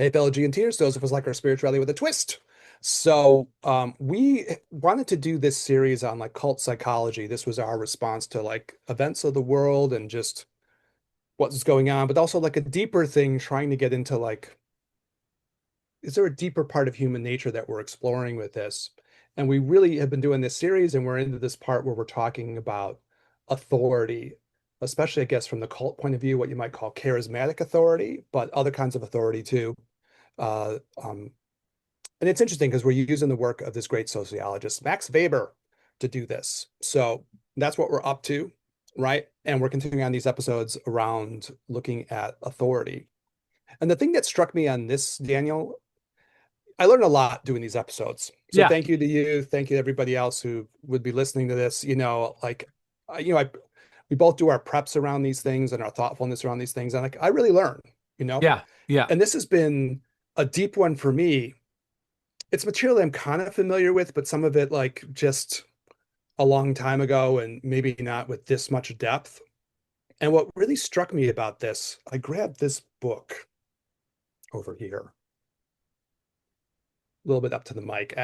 Hey, fellow Giantiers, Joseph was like our spirituality with a twist. So we wanted to do this series on like cult psychology. This was our response to like events of the world and just what's going on, but also like a deeper thing, trying to get into like, is there a deeper part of human nature that we're exploring with this? And we really have been doing this series, and we're into this part where we're talking about authority, especially, I guess, from the cult point of view, what you might call charismatic authority, but other kinds of authority too. Uh, um, and it's interesting because we're using the work of this great sociologist, Max Weber, to do this. So that's what we're up to, right? And we're continuing on these episodes around looking at authority. And the thing that struck me on this, Daniel, I learned a lot doing these episodes. So Yeah. thank you to you. Thank you to everybody else who would be listening to this. We both do our preps around these things and our thoughtfulness around these things. And like, I really learn, you know, Yeah. Yeah. and this has been a deep one for me. It's material I'm kind of familiar with, but some of it like just a long time ago and maybe not with this much depth. And what really struck me about this, I grabbed this book over here, a little bit up to the mic.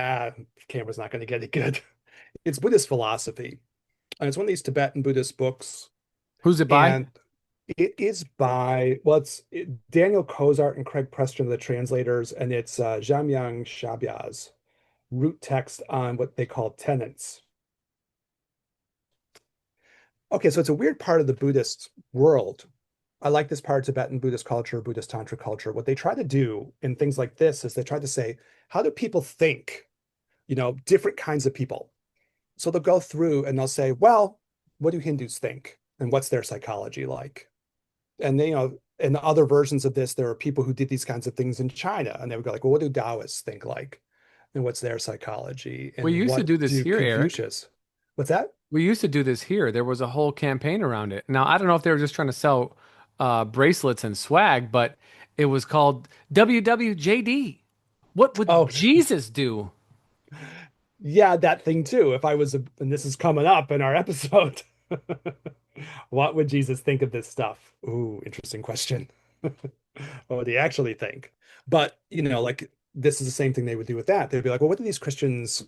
Camera's not going to get it good. It's Buddhist philosophy. And it's one of these Tibetan Buddhist books. Who's it by? And it is by, well, Daniel Kozart and Craig Preston are the translators, and it's Jamyang Shabyaz, root text on what they call tenets. Okay, so it's a weird part of the Buddhist world. I like this part of Tibetan Buddhist culture, Buddhist Tantra culture. What they try to do in things like this is they try to say, how do people think? Different kinds of people. So they'll go through and they'll say, well, what do Hindus think? And what's their psychology like? And they, in other versions of this, there are people who did these kinds of things in China. And they would go like, well, what do Taoists think like? And what's their psychology? We And used to what do this do here, Eric. Confucius? What's that? We used to do this here. There was a whole campaign around it. Now, I don't know if they were just trying to sell bracelets and swag, but it was called WWJD. What would Oh, Jesus do? yeah, that thing too. And this is coming up in our episode. What would Jesus think of this stuff? Ooh, interesting question. What would he actually think? But, like this is the same thing they would do with that. They'd be like, well, what do these Christians,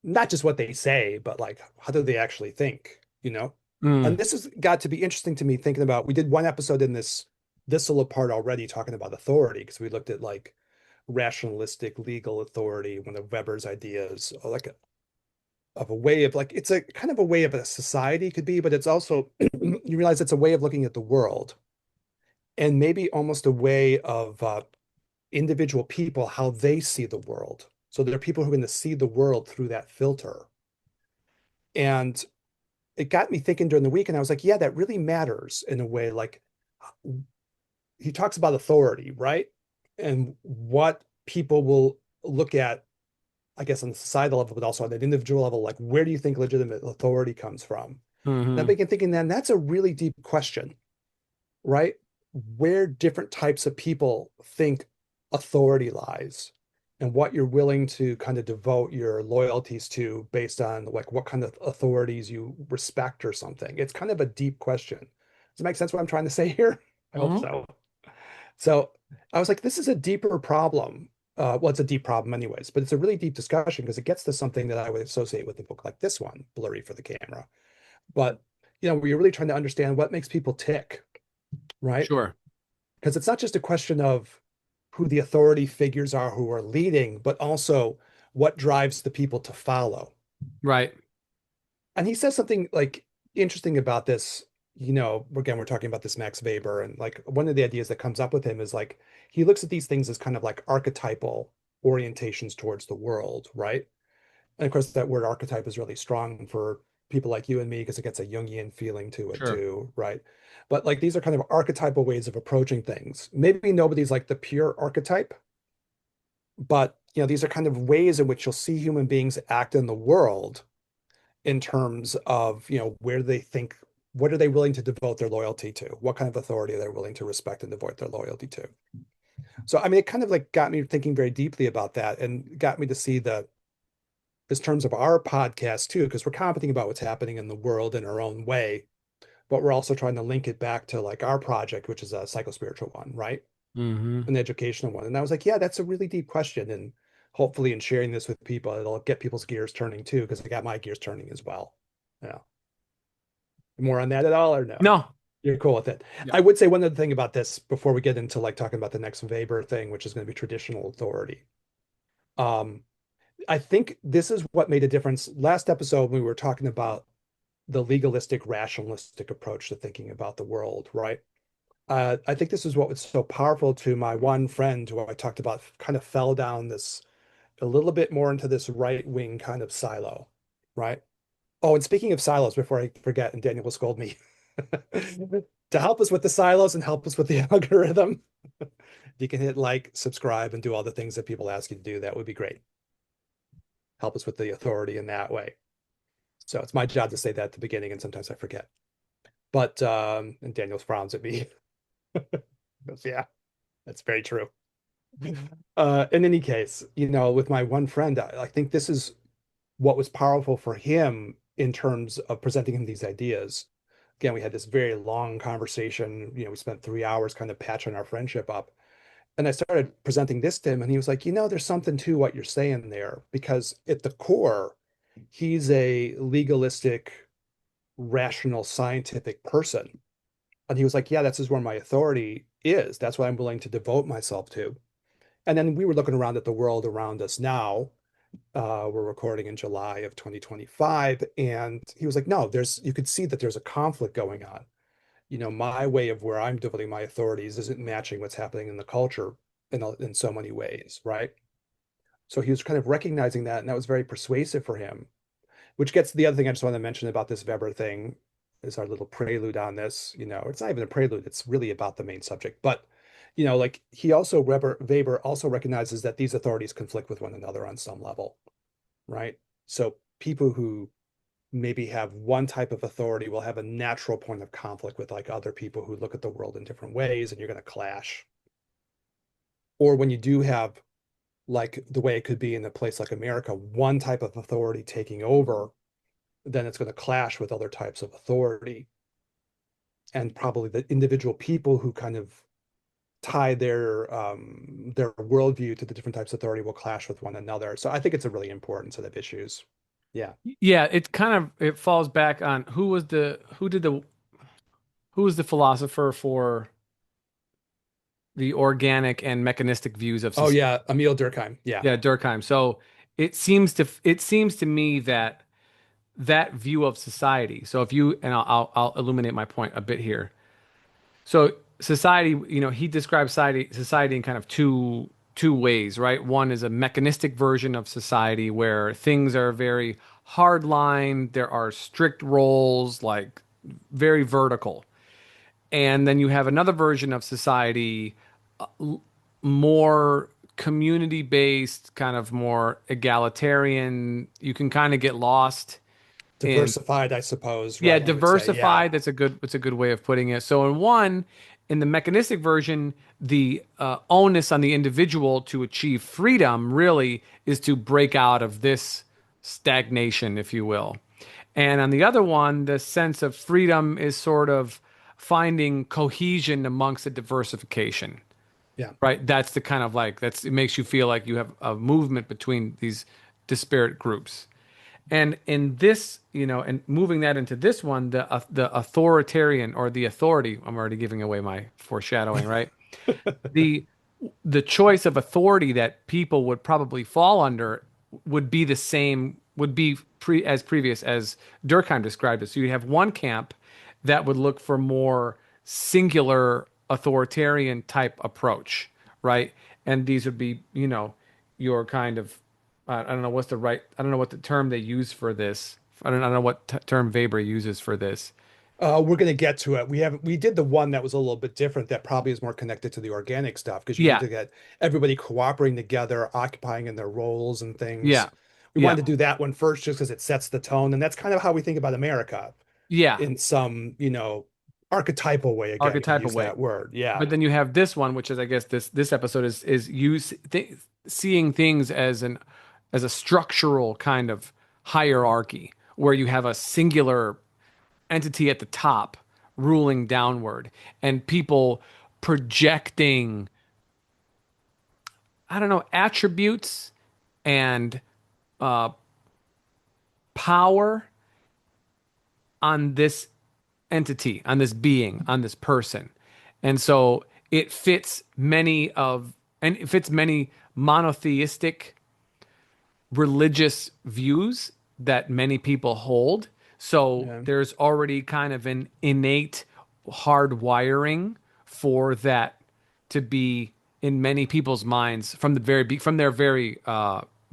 not just what they say, but like, how do they actually think? And Mm, this has got to be interesting to me thinking about, we did one episode in this little part already talking about authority because we looked at like rationalistic legal authority, one of Weber's ideas, like of a way of like it's a kind of a way of a society could be, but it's also you realize it's a way of looking at the world and maybe almost a way of individual people how they see the world. So there are people who are going to see the world through that filter. And it got me thinking during the week, and I was like, yeah, that really matters in a way. Like he talks about authority, right? And what people will look at, I guess, on the societal level, but also on an individual level, like where do you think legitimate authority comes from? And I hmm. began thinking, then that's a really deep question, right? Where different types of people think authority lies and what you're willing to kind of devote your loyalties to based on like what kind of authorities you respect or something. It's kind of a deep question. Does it make sense what I'm trying to say here? I hope Hmm. so. So I was like, this is a deeper problem. Well, it's a deep problem anyways, but it's a really deep discussion because it gets to something that I would associate with a book like this one, Blurry for the Camera. But, where you're really trying to understand what makes people tick, right? Sure. Because it's not just a question of who the authority figures are who are leading, but also what drives the people to follow. Right. And he says something like interesting about this. Again, we're talking about this Max Weber, and like one of the ideas that comes up with him is like he looks at these things as kind of like archetypal orientations towards the world, right? And of course, that word archetype is really strong for people like you and me because it gets a Jungian feeling to it Sure. too, right? But like these are kind of archetypal ways of approaching things. Maybe nobody's like the pure archetype, but these are kind of ways in which you'll see human beings act in the world in terms of, where they think, what are they willing to devote their loyalty to? What kind of authority are they willing to respect and devote their loyalty to? So, I mean, it kind of like got me thinking very deeply about that and got me to see the in terms of our podcast too, because we're commenting about what's happening in the world in our own way, but we're also trying to link it back to like our project, which is a psychospiritual one, right? Hmm. an educational one. And I was like, yeah, that's a really deep question. And hopefully in sharing this with people, it'll get people's gears turning too, because I got my gears turning as well. Yeah. More on that at all or no? No. You're cool with it. Yeah. I would say one other thing about this before we get into like talking about the next Weber thing, which is going to be traditional authority. Um, I think this is what made a difference. Last episode, we were talking about the legalistic, rationalistic approach to thinking about the world, right? I think this is what was so powerful to my one friend who I talked about, kind of fell down this a little bit more into this right wing kind of silo, right? Oh, and speaking of silos, before I forget, and Daniel will scold me, to help us with the silos and help us with the algorithm, you can hit like, subscribe, and do all the things that people ask you to do. That would be great. Help us with the authority in that way. So it's my job to say that at the beginning, and sometimes I forget. But and Daniel frowns at me. Goes, yeah, that's very true. In any case, with my one friend, I think this is what was powerful for him in terms of presenting him these ideas. Again, we had this very long conversation. We spent 3 hours kind of patching our friendship up. And I started presenting this to him, and he was like, there's something to what you're saying there, because at the core, he's a legalistic, rational, scientific person. And he was like, yeah, that's just where my authority is. That's what I'm willing to devote myself to. And then we were looking around at the world around us now. We're recording in July of 2025. And he was like, no, you could see that there's a conflict going on. My way of where I'm devoting my authorities isn't matching what's happening in the culture in so many ways, right? So he was kind of recognizing that, and that was very persuasive for him. Which gets to the other thing I just want to mention about this Weber thing is our little prelude on this. It's not even a prelude, it's really about the main subject. But, like he also, Weber also recognizes that these authorities conflict with one another on some level, right? So people who maybe have one type of authority will have a natural point of conflict with like other people who look at the world in different ways, and you're going to clash. Or when you do have, like the way it could be in a place like America, one type of authority taking over, then it's going to clash with other types of authority. And probably the individual people who kind of tie their worldview to the different types of authority will clash with one another. So I think it's a really important set of issues. Yeah. Yeah, it falls back on who was the philosopher for the organic and mechanistic views of Oh society. yeah, Emil Durkheim. Yeah. Yeah, Durkheim. So it seems to me that that view of society. So if you and I'll illuminate my point a bit here. So society, he describes society in kind of two ways, right? One is a mechanistic version of society where things are very hard line, there are strict roles, like very vertical. And then you have another version of society, more community based, kind of more egalitarian. You can kind of get lost in, Diversified, I suppose, yeah, right? You would say, yeah. diversified. That's a good way of putting it. So in the mechanistic version, the onus on the individual to achieve freedom really is to break out of this stagnation, if you will. And on the other one, the sense of freedom is sort of finding cohesion amongst the diversification, Yeah. right? That's the kind of like it makes you feel like you have a movement between these disparate groups. And in this, and moving that into this one, the authoritarian or the authority, I'm already giving away my foreshadowing, right? The the choice of authority that people would probably fall under would be the same, would be as previous as Durkheim described it. So you have one camp that would look for more singular authoritarian type approach, right? And these would be, your kind of, I don't know I don't know what the term they use for this. I don't know what term Weber uses for this. We're going to get to it. We did the one that was a little bit different that probably is more connected to the organic stuff, because you need Yeah, to get everybody cooperating together, occupying in their roles and things. yeah, We yeah, wanted to do that one first just because it sets the tone, and that's kind of how we think about America yeah. in some, archetypal way, again, to Archetypal use way. that word. Yeah. But then you have this one, which is, I guess, this episode is seeing things as a structural kind of hierarchy where you have a singular entity at the top ruling downward and people projecting. I don't know, attributes and uh, power on this entity, on this being, on this person. And so it fits it fits many monotheistic religious views that many people hold. So Yeah. there's already kind of an innate hard wiring for that to be in many people's minds from from their very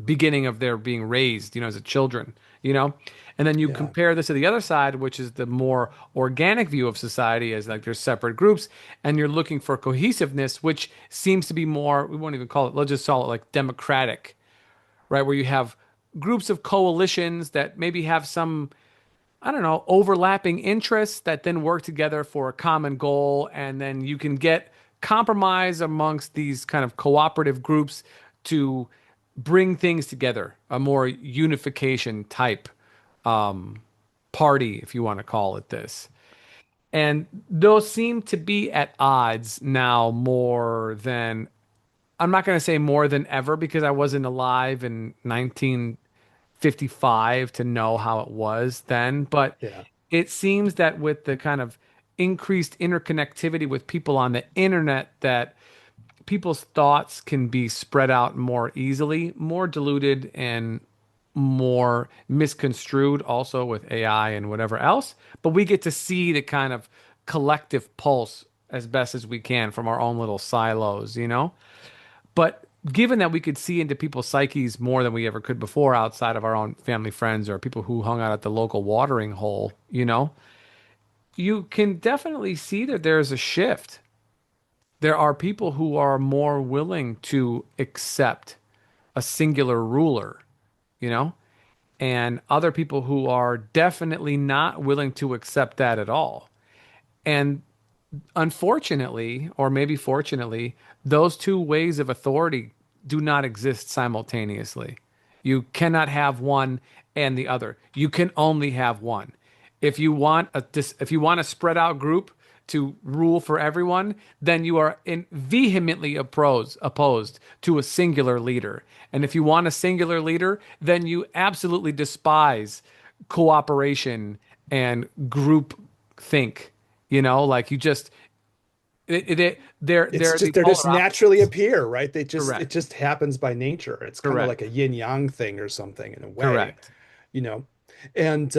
beginning of their being raised, as a children, you know. And then you Yeah. compare this to the other side, which is the more organic view of society, as like there's separate groups, and you're looking for cohesiveness, which seems to be more, we won't even call it, let's just call it like democratic, right? Where you have groups of coalitions that maybe have some, I don't know, overlapping interests that then work together for a common goal. And then you can get compromise amongst these kind of cooperative groups to bring things together, a more unification type party, if you want to call it this. And those seem to be at odds now more than, I'm not going to say more than ever because I wasn't alive in 1955 to know how it was then, but Yeah. it seems that with the kind of increased interconnectivity with people on the internet, that people's thoughts can be spread out more easily, more diluted and more misconstrued also with AI and whatever else. But we get to see the kind of collective pulse as best as we can from our own little silos, you know? But given that we could see into people's psyches more than we ever could before outside of our own family, friends, or people who hung out at the local watering hole, you can definitely see that there's a shift. There are people who are more willing to accept a singular ruler, you know, and other people who are definitely not willing to accept that at all. And unfortunately, or maybe fortunately, those two ways of authority do not exist simultaneously. You cannot have one and the other. You can only have one. If you want a spread out group to rule for everyone, then you are vehemently opposed to a singular leader. And if you want a singular leader, then you absolutely despise cooperation and group think. Like you just It's they're the just, they're polar just naturally opposites. appear, right? It Correct. just happens by nature. It's kind of like Correct. a yin yang thing or something in a way, Correct. you know. And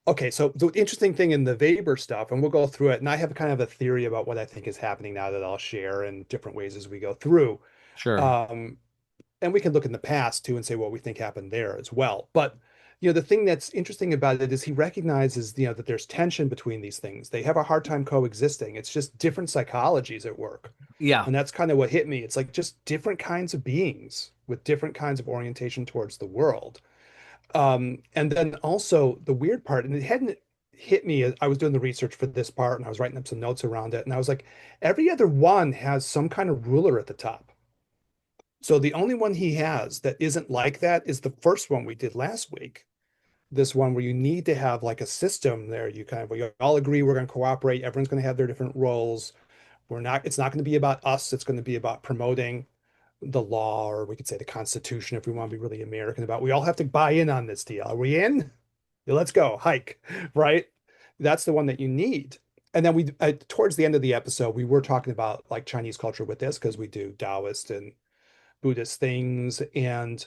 okay, so the interesting thing in the Weber stuff, and we'll go through it, and I have kind of a theory about what I think is happening now that I'll share in different ways as we go through. Sure. Um, and we can look in the past too and say what we think happened there as well. But the thing that's interesting about it is he recognizes, that there's tension between these things. They have a hard time coexisting. It's just different psychologies at work. Yeah. And that's kind of what hit me. It's like just different kinds of beings with different kinds of orientation towards the world. And then also the weird part, and it hadn't hit me as I was doing the research for this part and I was writing up some notes around it. And I was like, every other one has some kind of ruler at the top. So the only one he has that isn't like that is the first one we did last week. This one where you need to have like a system there. We all agree we're going to cooperate. Everyone's going to have their different roles. It's not going to be about us. It's going to be about promoting the law, or we could say the Constitution if we want to be really American about. We all have to buy in on this deal. Are we in? Yeah, let's go hike, right? That's the one that you need. And then towards the end of the episode, we were talking about like Chinese culture with this because we do Taoist and Buddhist things. And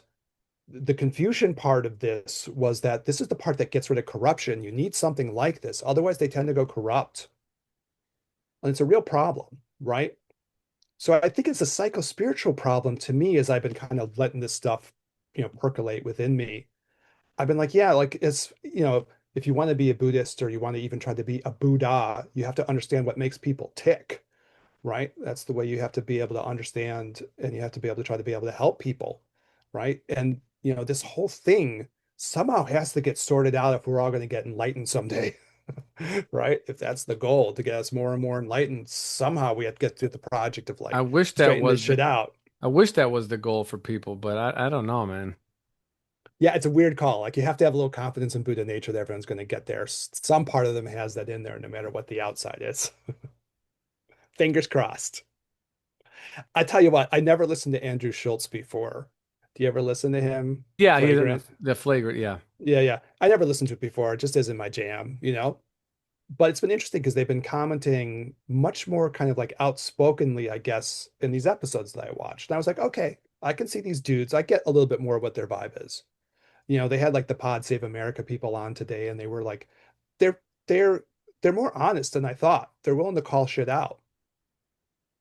the Confucian part of this was that this is the part that gets rid of corruption. You need something like this. Otherwise, they tend to go corrupt. And it's a real problem, right? So I think it's a psycho-spiritual problem to me as I've been kind of letting this stuff, percolate within me. I've been like, yeah, like if you want to be a Buddhist or you want to even try to be a Buddha, you have to understand what makes people tick, right? That's the way you have to be able to understand, and you have to be able to try to be able to help people, right? And this whole thing somehow has to get sorted out if we're all going to get enlightened someday, right? If that's the goal, to get us more and more enlightened, somehow we have to get through the project of I like wish that straighten this was the shit out. I wish that was the goal for people, but I don't know, man. Yeah, it's a weird call. Like you have to have a little confidence in Buddha nature that everyone's going to get there. Some part of them has that in there, no matter what the outside is. Fingers crossed. I tell you what, I never listened to Andrew Schultz before. Do you ever listen to him? Yeah, he did Flagrant. the flagrant. Yeah, Yeah, yeah. I never listened to it before. It just isn't my jam, you know? But it's been interesting because they've been commenting much more kind of like outspokenly, I guess, in these episodes that I watched. And I was like, okay, I can see these dudes. I get a little bit more what their vibe is. You know, they had like the Pod Save America people on today, and they were like, they're they're they're more honest than I thought. They're willing to call shit out.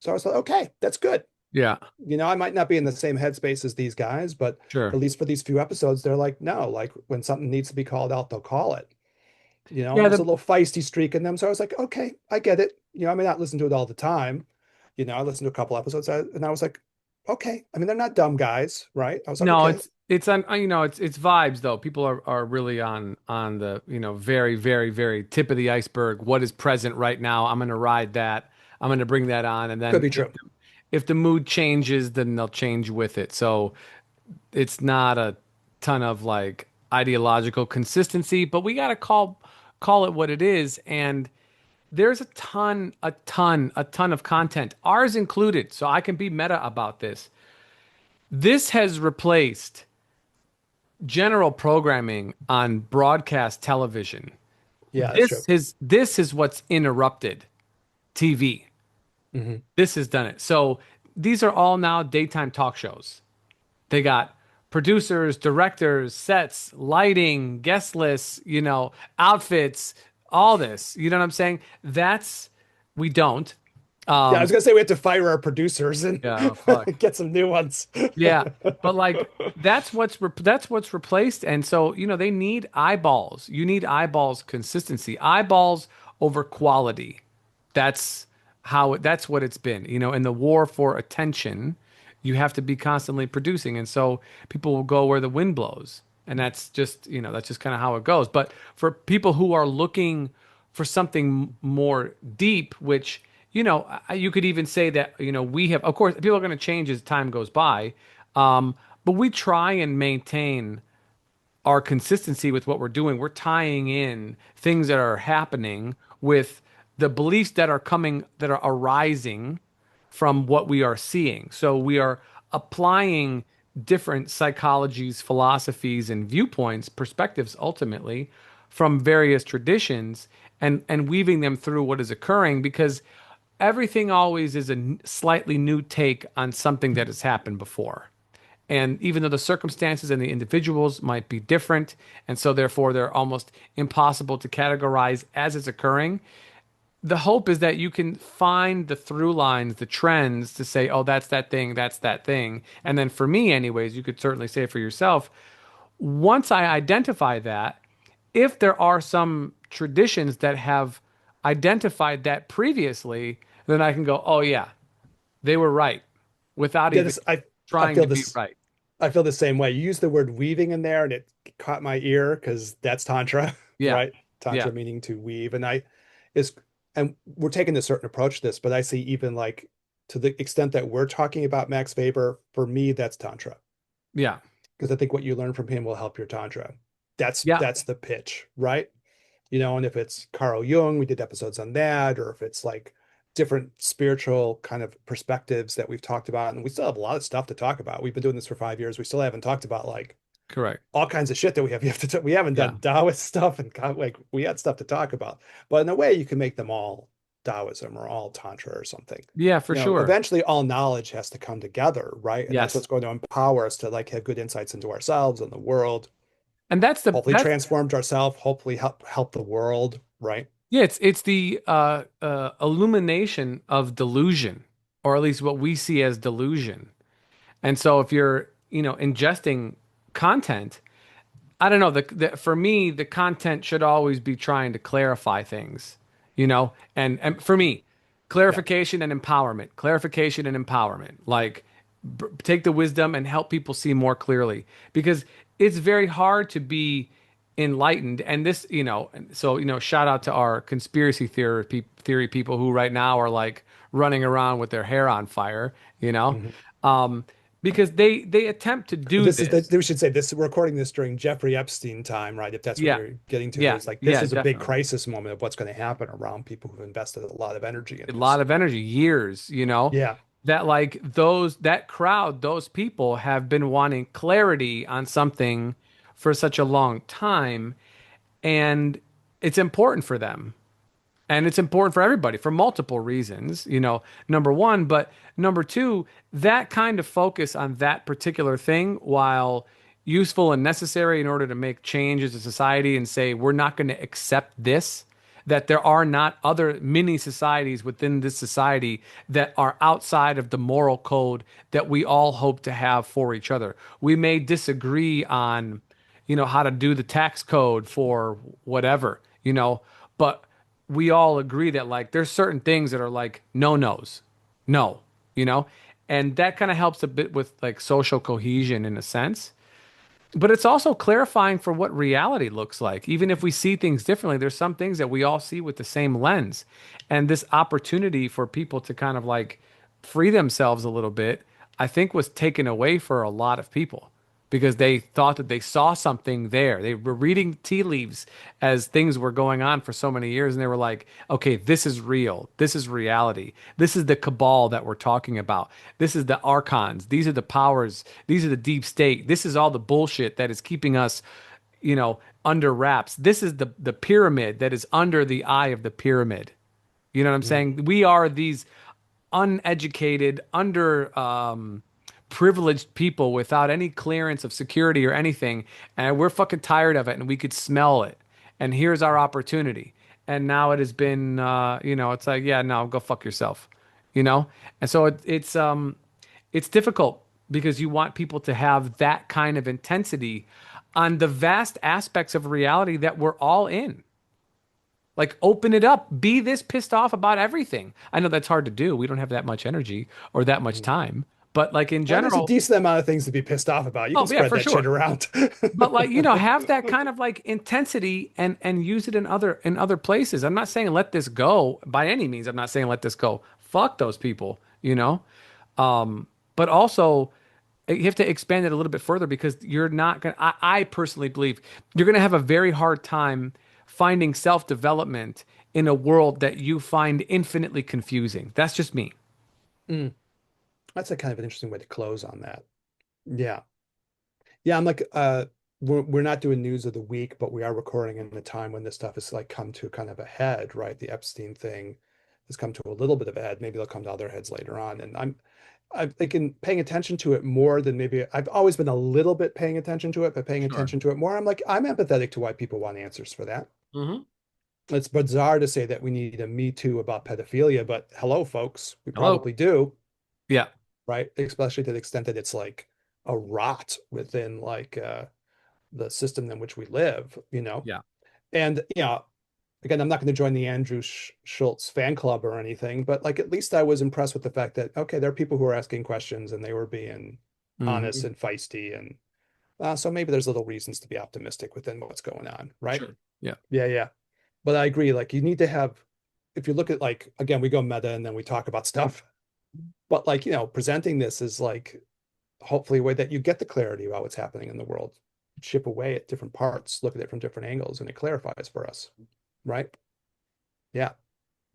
So I was like, okay, that's good. yeah, You know, I might not be in the same headspace as these guys, but sure. at least for these few episodes, they're like, no, like when something needs to be called out, they'll call it. You know, Yeah, there's a little feisty streak in them. So I was like, okay, I get it. You know, I may not listen to it all the time. You know, I listened to a couple episodes and I was like, okay. I mean, they're not dumb guys, right? I was like, no, okay, it's on it's vibes though. People are really on the very very very tip of the iceberg. What is present right now? I'm going to ride that. I'm going to bring that on, and could then be true. if the mood changes, then they'll change with it. So it's not a ton of like ideological consistency, but we got to call it what it is. And there's a ton of content, ours included. So I can be meta about this. This has replaced general programming on broadcast television. Yeah, that's true. This is what's interrupted TV. Hmm. This has done it. So these are all now daytime talk shows. They got producers, directors, sets, lighting, guest lists, outfits, all this. You know what I'm saying? We don't. Yeah, I Um, was gonna say we have to fire our producers and yeah, oh, fuck. get some new ones. Yeah, but like that's what's replaced, and so they need eyeballs. You need eyeballs consistency, eyeballs over quality. That's what it's been. In the war for attention, you have to be constantly producing, and so people will go where the wind blows, and that's just kind of how it goes. But for people who are looking for something more deep, which you could even say that we have. Of course, people are going to change as time goes by, but we try and maintain our consistency with what we're doing. We're tying in things that are happening with the beliefs that are arising from what we are seeing. So we are applying different psychologies, philosophies, and viewpoints, perspectives ultimately from various traditions and weaving them through what is occurring because everything always is a slightly new take on something that has happened before. And even though the circumstances and the individuals might be different, and so therefore they're almost impossible to categorize as it's occurring, the hope is that you can find the through lines, the trends to say, oh, that's that thing, that's that thing. And then for me, anyways, you could certainly say for yourself, once I identify that, if there are some traditions that have identified that previously, then I can go, oh, yeah, they were right without Yeah, even this I trying feel to be this right. I feel the same way. You use the word weaving in there and it caught my ear because that's Tantra, Yeah. right? Yeah. Tantra meaning to weave. Is and we're taking a certain approach to this, but I see even like to the extent that we're talking about Max Weber, for me, that's Tantra. Yeah. Because I think what you learn from him will help your Tantra. Yeah. That's the pitch, right? You know, and if it's Carl Jung, we did episodes on that, or if it's like different spiritual kind of perspectives that we've talked about, and we still have a lot of stuff to talk about. We've been doing this for 5 years. We still haven't talked about like Correct. all kinds of shit that we have to we haven't Yeah. done Taoist stuff and like we had stuff to talk about. But in a way, you can make them all Taoism or all Tantra or something. Yeah, for You know, sure. eventually all knowledge has to come together, right? And that's Yes. what's going to empower us to like have good insights into ourselves and the world, And that's the hopefully that's transformed ourselves, hopefully help the world, right? yeah, it's the illumination of delusion, or at least what we see as delusion. And so if you're, ingesting content, I don't know, for me, the content should always be trying to clarify things, and for me, Yeah. clarification and empowerment. Like take the wisdom and help people see more clearly because it's very hard to be enlightened. And this, so, shout out to our conspiracy theory people who right now are like running around with their hair on fire, you know, Mhm. um, because they attempt to do This is this. we should say this. We're recording this during Jeffrey Epstein time, right? If that's what Yeah, you're getting to, yeah, there's like this yeah, is a big definitely. crisis moment of what's going to happen around people who've invested a lot of energy in A this. lot of energy, years, Yeah. that like that crowd, those people have been wanting clarity on something for such a long time, and it's important for them. And it's important for everybody for multiple reasons, number one. But number two, that kind of focus on that particular thing, while useful and necessary in order to make change as a society and say, we're not going to accept this, that there are not other mini societies within this society that are outside of the moral code that we all hope to have for each other. We may disagree on, how to do the tax code for whatever, but we all agree that like there's certain things that are like no nos, no, you know, and that kind of helps a bit with like social cohesion in a sense. But it's also clarifying for what reality looks like. Even if we see things differently, there's some things that we all see with the same lens. And this opportunity for people to kind of like free themselves a little bit, I think was taken away for a lot of people because they thought that they saw something there. They were reading tea leaves as things were going on for so many years, and they were like, okay, this is real. This is reality. This is the cabal that we're talking about. This is the archons. These are the powers. These are the deep state. This is all the bullshit that is keeping us, under wraps. This is the pyramid that is under the eye of the pyramid. You know what I'm Mm. saying? We are these uneducated, under privileged people without any clearance of security or anything, and we're fucking tired of it, and we could smell it. And here's our opportunity. And now it has been, it's like, yeah, no, go fuck yourself, And so it's difficult because you want people to have that kind of intensity on the vast aspects of reality that we're all in. Like, open it up. Be this pissed off about everything. I know that's hard to do. We don't have that much energy or that much Mm. time. But, like, in Well, there's a general, decent amount of things to be pissed off about. You can oh, yeah, spread for that shit sure. around. But, like, have that kind of like intensity and use it in other places. I'm not saying let this go by any means. I'm not saying let this go. Fuck those people. But also, you have to expand it a little bit further because you're not going to, I personally believe you're going to have a very hard time finding self development in a world that you find infinitely confusing. That's just me. Mm. That's a kind of an interesting way to close on that. Yeah. Yeah, I'm like we're not doing news of the week, but we are recording in a time when this stuff has like come to kind of a head, right? The Epstein thing has come to a little bit of a head. Maybe they'll come to other heads later on. And I'm thinking paying attention to it more than maybe I've always been a little bit paying attention to it, but paying Sure. attention to it more, I'm empathetic to why people want answers for that. Hmm. It's bizarre to say that we need a Me Too about pedophilia, but hello, folks, we Hello. probably do, Yeah. right? Especially to the extent that it's like a rot within like the system in which we live, Yeah. And again, I'm not going to join the Andrew Schultz fan club or anything, but like at least I was impressed with the fact that okay, there are people who are asking questions and they were being honest Hmm. and feisty, and so maybe there's little reasons to be optimistic within what's going on, right? Sure. Yeah. Yeah, yeah. But I agree. Like you need to have, if you look at like again, we go meta and then we talk about stuff, but like presenting this is like hopefully a way that you get the clarity about what's happening in the world, chip away at different parts, look at it from different angles, and it clarifies for us, right? Yeah,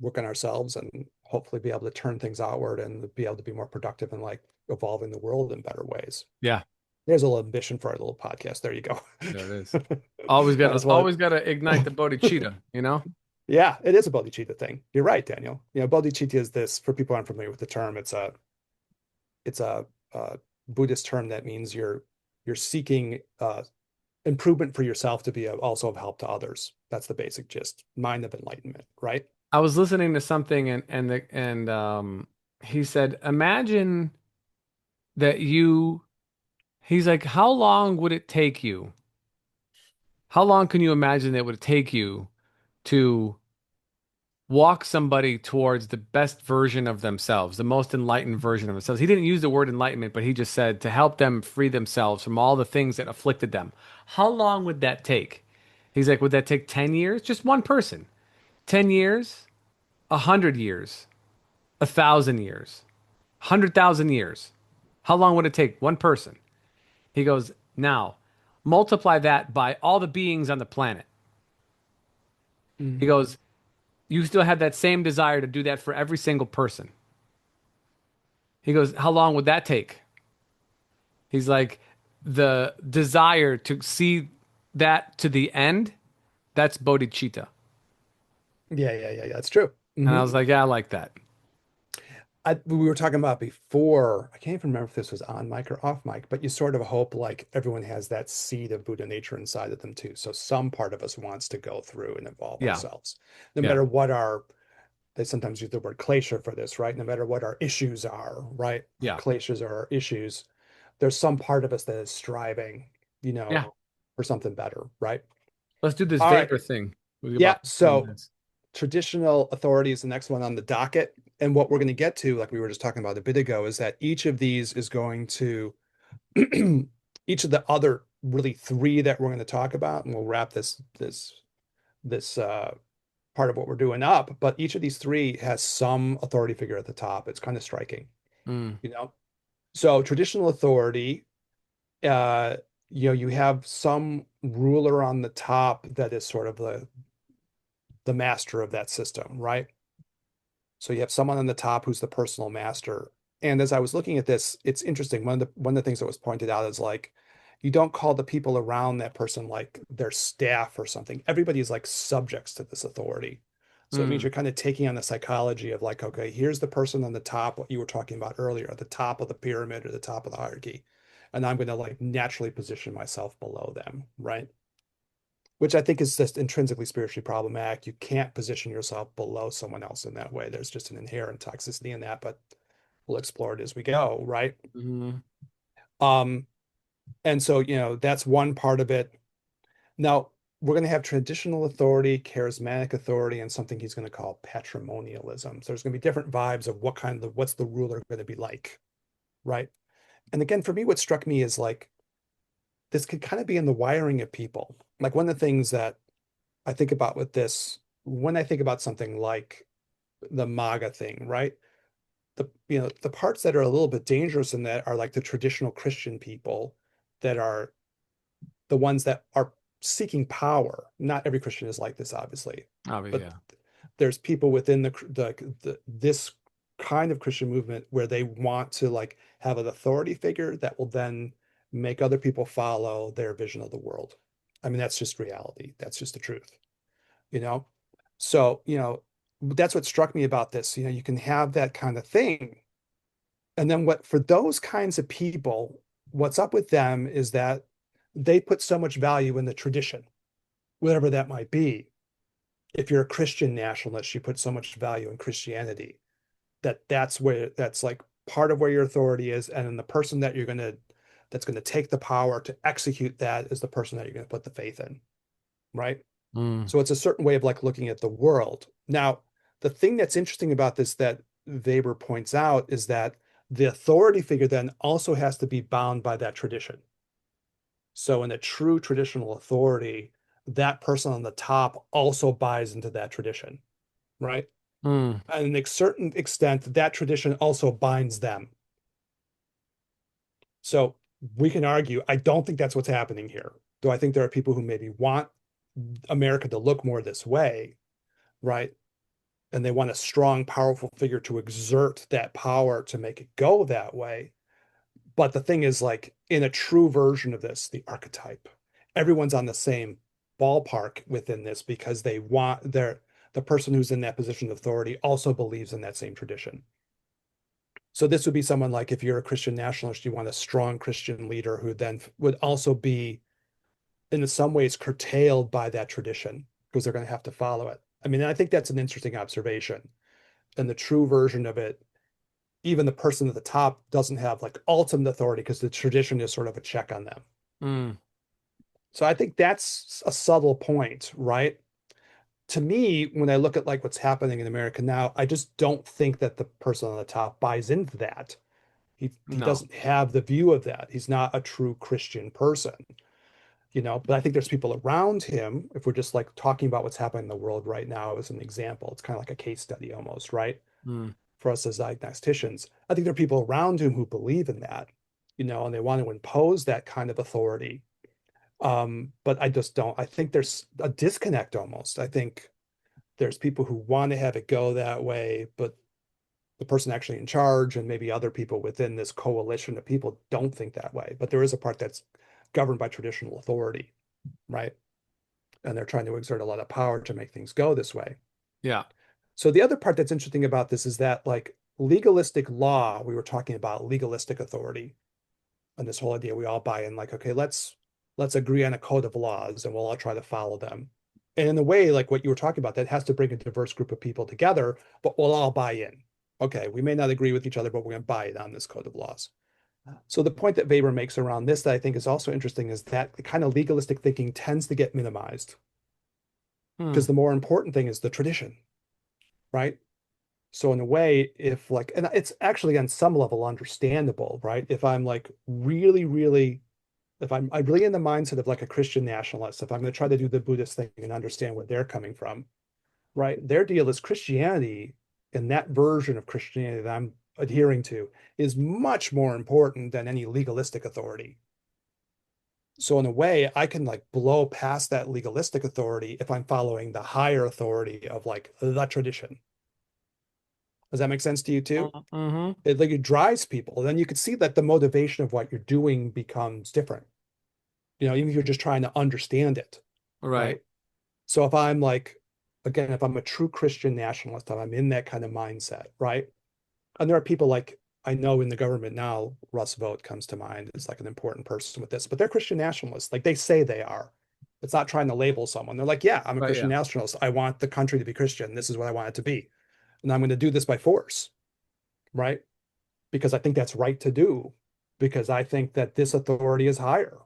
work on ourselves and hopefully be able to turn things outward and be able to be more productive and like evolving the world in better ways. Yeah. There's a little ambition for our little podcast. There you go. There it is. Always I gotta just want always gotta ignite the bodhicitta. yeah, it is a bodhicitta thing. You're right, Daniel. Bodhicitta is this, for people who aren't familiar with the term, it's a Buddhist term that means you're seeking improvement for yourself to be also of help to others. That's the basic gist. Mind of enlightenment, right? I was listening to something and he said, imagine that he's like, how long would it take you? How long can you imagine that it would take you to walk somebody towards the best version of themselves, the most enlightened version of themselves? He didn't use the word enlightenment, but he just said to help them free themselves from all the things that afflicted them. How long would that take? He's like, would that take 10 years? Just one person. 10 years? 100 years? 1,000 years? 100,000 years? How long would it take one person? He goes, now multiply that by all the beings on the planet. He Mm. goes, you still have that same desire to do that for every single person. He goes, how long would that take? He's like, the desire to see that to the end, that's bodhicitta. Yeah. That's true. And I Hmm. was like, yeah, I like that. We were talking about before, I can't even remember if this was on mic or off mic, but you sort of hope like everyone has that seed of Buddha nature inside of them too. So some part of us wants to go through and evolve Yeah. ourselves, no Yeah. matter what our, they sometimes use the word klesha for this, right? No matter what our issues are, right? Our Yeah. kleshas are our issues. There's some part of us that is striving, Yeah. for something better, right? Let's do this All right. Vapor thing. We have Yeah. about 15 So minutes. traditional authority is the next one on the docket. And what we're going to get to, like we were just talking about a bit ago, is that each of these is going to, each of the other really three that we're going to talk about, and we'll wrap this part of what we're doing up. But each of these three has some authority figure at the top. It's kind of striking, Mm, you know. So traditional authority, uh, you have some ruler on the top that is sort of the master of that system, right? So you have someone on the top who's the personal master. And as I was looking at this, it's interesting. One of the things that was pointed out is like you don't call the people around that person like their staff or something. Everybody is like subjects to this authority. So it means mm, you're kind of taking on the psychology of like, okay, here's the person on the top, what you were talking about earlier, at the top of the pyramid or the top of the hierarchy. And I'm going to like naturally position myself below them, right? Which I think is just intrinsically spiritually problematic. You can't position yourself below someone else in that way. There's just an inherent toxicity in that, but we'll explore it as we go, right? mm, Um, and so, that's one part of it. Now, we're going to have traditional authority, charismatic authority, and something he's going to call patrimonialism. So there's going to be different vibes of what's the ruler going to be like, right? And again, for me, what struck me is like this could kind of be in the wiring of people. Like one of the things that I think about with this, when I think about something like the MAGA thing, right? The parts that are a little bit dangerous in that are like the traditional Christian people that are the ones that are seeking power. Not every Christian is like this, obviously, obviously, but yeah. there's people within this kind of Christian movement where they want to like have an authority figure that will then make other people follow their vision of the world. I mean, that's just reality. That's just the truth, you know? So, that's what struck me about this. You can have that kind of thing. And then what for those kinds of people, what's up with them is that they put so much value in the tradition, whatever that might be. If you're a Christian nationalist, you put so much value in Christianity that's like part of where your authority is. And then the person that's going to take the power to execute that is the person that you're going to put the faith in, right? Mm, So it's a certain way of like looking at the world. Now, the thing that's interesting about this that Weber points out is that the authority figure then also has to be bound by that tradition. So in a true traditional authority, that person on the top also buys into that tradition, right? mm, And to a certain extent, that tradition also binds them. So we can argue, I don't think that's what's happening here. Though I think there are people who maybe want America to look more this way, right? And they want a strong, powerful figure to exert that power to make it go that way. But the thing is, like in a true version of this, the archetype, everyone's on the same ballpark within this because the person who's in that position of authority also believes in that same tradition. So this would be someone like if you're a Christian nationalist, you want a strong Christian leader who then would also be in some ways curtailed by that tradition because they're going to have to follow it. I mean, I think that's an interesting observation. And the true version of it, even the person at the top doesn't have like ultimate authority because the tradition is sort of a check on them. mm, So I think that's a subtle point, right? To me, when I look at like what's happening in America now, I just don't think that the person on the top buys into that. He no. doesn't have the view of that. He's not a true Christian person. But I think there's people around him, if we're just like talking about what's happening in the world right now as an example, it's kind of like a case study almost, right? Mm, For us as diagnosticians. I think there are people around him who believe in that, and they want to impose that kind of authority. But I just don't. I think there's a disconnect almost. I think there's people who want to have it go that way, but the person actually in charge and maybe other people within this coalition of people don't think that way. But there is a part that's governed by traditional authority, right? And they're trying to exert a lot of power to make things go this way. Yeah. So the other part that's interesting about this is that like legalistic law, we were talking about legalistic authority and this whole idea we all buy in like, okay, let's agree on a code of laws and we'll all try to follow them. And in a way, like what you were talking about, that has to bring a diverse group of people together, but we'll all buy in. Okay, we may not agree with each other, but we're going to buy it on this code of laws. So the point that Weber makes around this that I think is also interesting is that the kind of legalistic thinking tends to get minimized Hmm. because the more important thing is the tradition, right? So in a way, if like, and it's actually on some level understandable, right? If I'm like really, really, if I'm really in the mindset of like a Christian nationalist, if I'm going to try to do the Buddhist thing and understand where they're coming from, right? Their deal is Christianity, and that version of Christianity that I'm adhering to is much more important than any legalistic authority. So in a way, I can like blow past that legalistic authority if I'm following the higher authority of like the tradition. Does that make sense to you too? Mm-hmm. It like it drives people. Then you can see that the motivation of what you're doing becomes different. You know, even if you're just trying to understand it, Right. right? So if I'm like, again, if I'm a true Christian nationalist, if I'm in that kind of mindset, right? And there are people like I know in the government now, Russ Vought comes to mind as like an important person with this, but they're Christian nationalists. Like they say they are. It's not trying to label someone. They're like, yeah, I'm a Right. Christian Yeah. nationalist. I want the country to be Christian. This is what I want it to be. And I'm going to do this by force, right? Because I think that's right to do, because I think that this authority is higher,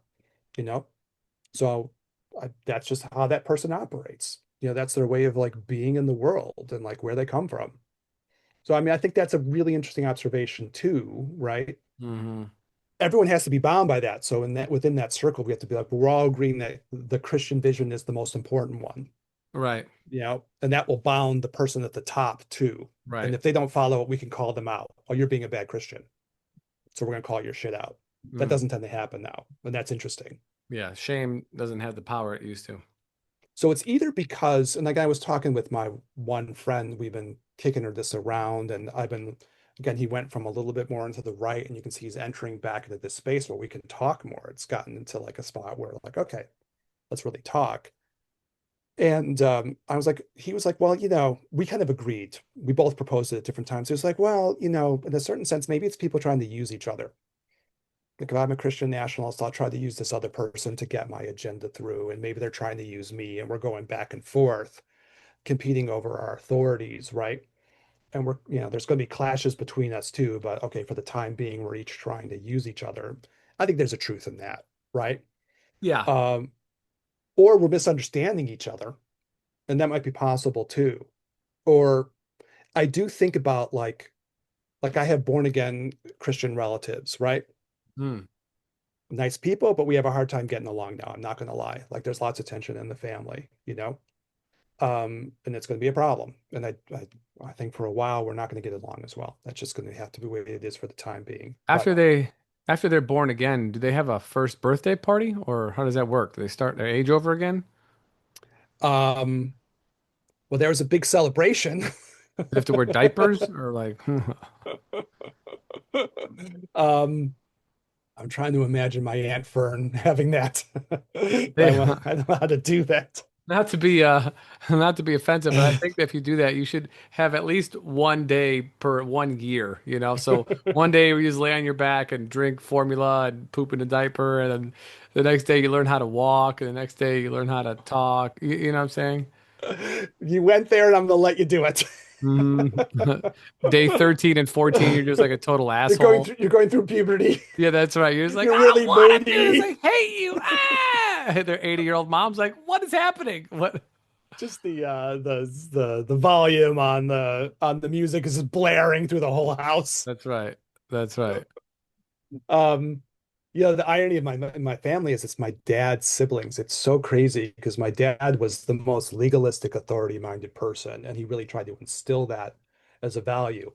you know? So that's just how that person operates. You know, that's their way of like being in the world and like where they come from. So, I mean, I think that's a really interesting observation too, right? Mm-hmm. Everyone has to be bound by that. So, in that within that circle, we have to be like, we're all agreeing that the Christian vision is the most important one, Right. you know, and that will bound the person at the top too. And Right. if they don't follow it, we can call them out. Oh, you're being a bad Christian. So we're going to call your shit out. That Mm. doesn't tend to happen now. And that's interesting. Yeah. Shame doesn't have the power it used to. So it's either because, and like I was talking with my one friend, we've been kicking her this around, and I've been, again, he went from a little bit more into the right, and you can see he's entering back into this space where we can talk more. It's gotten into like a spot where like, okay, let's really talk. And I was like, he was like, well, you know, we kind of agreed. We both proposed it at different times. He was like, well, you know, in a certain sense, maybe it's people trying to use each other. Like if I'm a Christian nationalist, I'll try to use this other person to get my agenda through, and maybe they're trying to use me, and we're going back and forth, competing over our authorities, right? And we're, you know, there's going to be clashes between us too, but okay, for the time being, we're each trying to use each other. I think there's a truth in that, right? Yeah. Um, or we're misunderstanding each other, and that might be possible too. Or I do think about like I have born again Christian relatives, right? Mm. Nice people, but we have a hard time getting along now. I'm not going to lie. Like there's lots of tension in the family, you know? And it's going to be a problem. And I think for a while we're not going to get along as well. That's just going to have to be the way it is for the time being. But After they after they're born again, do they have a first birthday party or how does that work? Do they start their age over again? um, well, there was a big celebration. Do they have to wear diapers or like um, I'm trying to imagine my Aunt Fern having that. they I don't know how to do that. not to be not to be offensive, but I think that if you do that, you should have at least one day per 1 year, you know. So one day you just lay on your back and drink formula and poop in a diaper, and then the next day you learn how to walk, and the next day you learn how to talk. You know what I'm saying? You went there and I'm going to let you do it. Mm. Day 13 and 14, you're just like a total asshole. You're going through puberty. Yeah, that's right. You're just like, You're I don't really want to do this. moody. I hate you. Ah! Their 80-year-old mom's like, what is happening? What? Just the volume on the music is blaring through the whole house. That's right. That's right. Um, you know, the irony of my family is it's my dad's siblings. It's so crazy because my dad was the most legalistic, authority-minded person, and he really tried to instill that as a value.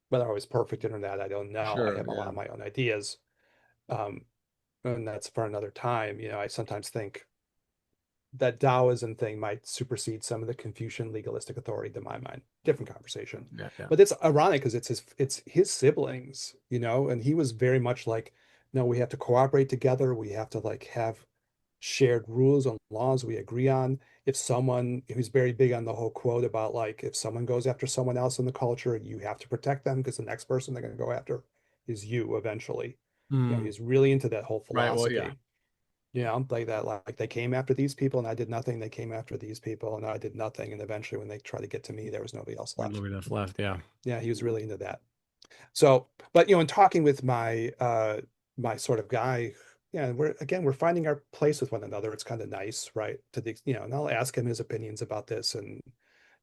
Whether I was perfect in or not, I don't know. I Sure. have a lot Yeah. of my own ideas. Um, and that's for another time. You know, I sometimes think that Taoism thing might supersede some of the Confucian legalistic authority to my mind. Different conversation. Yeah, yeah. But it's ironic because it's his siblings, and he was very much like, no, we have to cooperate together. We have to like have shared rules and laws we agree on. If someone who's very big on the whole quote about like if someone goes after someone else in the culture, you have to protect them because the next person they're going to go after is you eventually. Mm, He's really into that whole right. Well, yeah. philosophy. Like that, like they came after these people and I did nothing. They came after these people and I did nothing. And eventually when they tried to get to me, there was nobody else When left. Louis F left, yeah. Yeah, he was really into that. So, but in talking with my sort of guy, yeah, we're finding our place with one another. It's kind of nice, right? And I'll ask him his opinions about this, and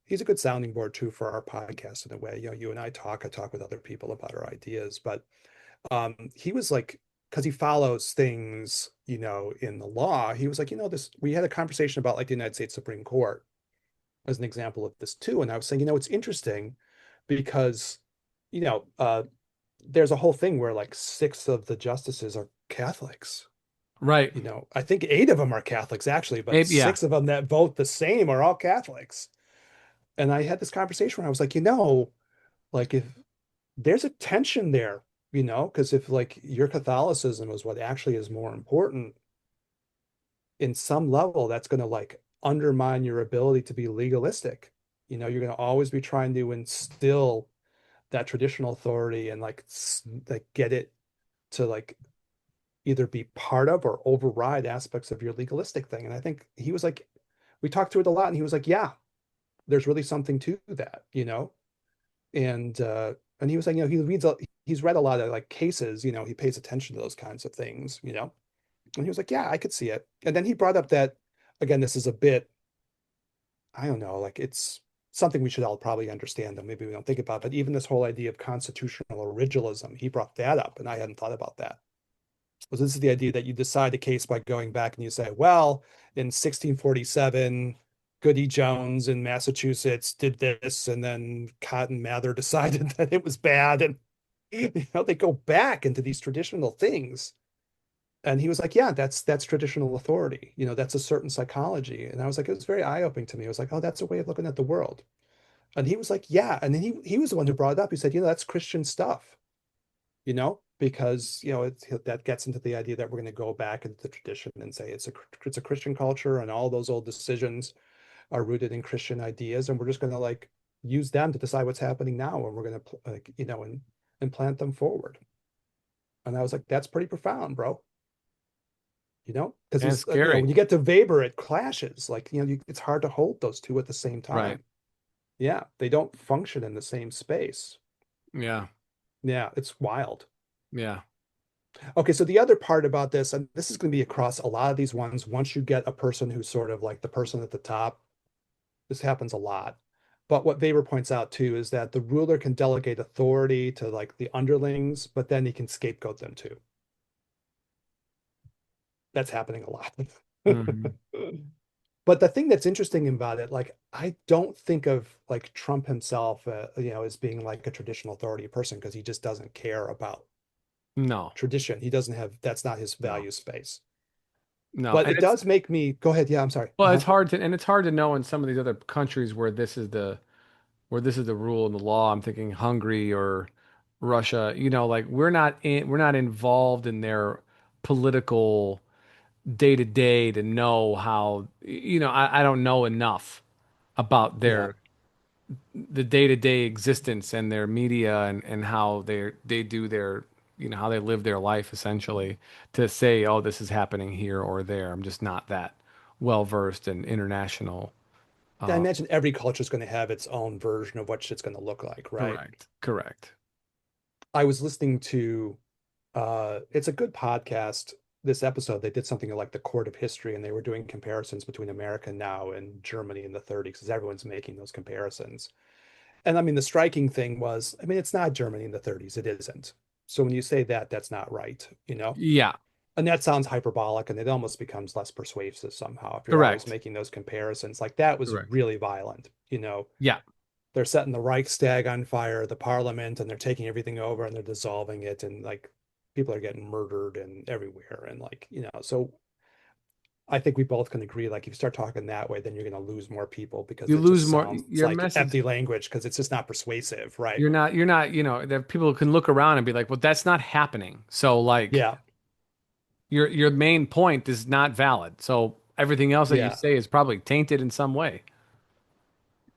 he's a good sounding board too for our podcast in a way. You and I talk with other people about our ideas, but he was like, because he follows things, in the law, he was like, this, we had a conversation about like the United States Supreme Court as an example of this too. And I was saying, it's interesting because, you know, uh, there's a whole thing where like six of the justices are Catholics. Right. I think eight of them are Catholics actually, but Maybe, yeah. six of them that vote the same are all Catholics. And I had this conversation where I was like, like if there's a tension there, because if like your Catholicism is what actually is more important, in some level, that's going to like undermine your ability to be legalistic. You're going to always be trying to instill that traditional authority and like get it to like either be part of or override aspects of your legalistic thing. And I think he was like, we talked through it a lot, and he was like, yeah, there's really something to that. And he was like, he's read a lot of like cases, he pays attention to those kinds of things. And he was like, yeah, I could see it. And then he brought up that, again, this is a bit, I don't know, like it's something we should all probably understand, though maybe we don't think about, but even this whole idea of constitutional originalism, he brought that up, and I hadn't thought about that. Was this is the idea that you decide a case by going back and you say, well, in 1647, Goody Jones in Massachusetts did this, and then Cotton Mather decided that it was bad. And they go back into these traditional things. And he was like, yeah, that's traditional authority. That's a certain psychology. And I was like, it was very eye-opening to me. I was like, oh, that's a way of looking at the world. And he was like, yeah. And then he was the one who brought it up. He said, that's Christian stuff, because that gets into the idea that we're going to go back into the tradition and say it's a Christian culture, and all those old decisions are rooted in Christian ideas, and we're just going to like use them to decide what's happening now, and we're going to like and plant them forward. And I was like, that's pretty profound, bro. Because And he's scary. when you get to Weber, it clashes. Like it's hard to hold those two at the same Right. time. Yeah, they don't function in the same space. Yeah. Yeah, it's wild. Yeah. Okay, so the other part about this, and this is going to be across a lot of these ones, once you get a person who's sort of like the person at the top, this happens a lot. But what Weber points out too is that the ruler can delegate authority to like the underlings, but then he can scapegoat them too. That's happening a lot. Mhm. But the thing that's interesting about it, like I don't think of like Trump himself, as being like a traditional authority person because he just doesn't care about No. tradition. He doesn't have that's not his No. value space. No. But And it does make me go ahead. Yeah, I'm sorry. well, it's hard to know in some of these other countries where this is the rule and the law. I'm thinking Hungary or Russia. Like we're not involved in their political day to day to know how, I don't know enough about Yeah. the day to day existence and their media and how they do their, how they live their life essentially to say, oh, this is happening here or there. I'm just not that well versed in international. I Uh, imagine every culture is going to have its own version of what shit's going to look like, right? correct. Correct. I was listening to it's a good podcast. This episode, they did something like the Court of History, and they were doing comparisons between America now and Germany in the 30s, because everyone's making those comparisons. And I mean, the striking thing was, I mean, it's not Germany in the 30s. It isn't. So when you say that, that's not right. Yeah. And that sounds hyperbolic, and it almost becomes less persuasive somehow if you're always Correct. making those comparisons. Like that was Correct. really violent. Yeah. They're setting the Reichstag on fire, the parliament, and they're taking everything over and they're dissolving it, and like people are getting murdered and everywhere, and like so I think we both can agree, like if you start talking that way, then you're going to lose more people because You it lose just more sounds your like message. empty language because it's just not persuasive, right? You're not, that people can look around and be like, well, that's not happening. So like Yeah, your main point is not valid. So everything else that you yeah, say is probably tainted in some way.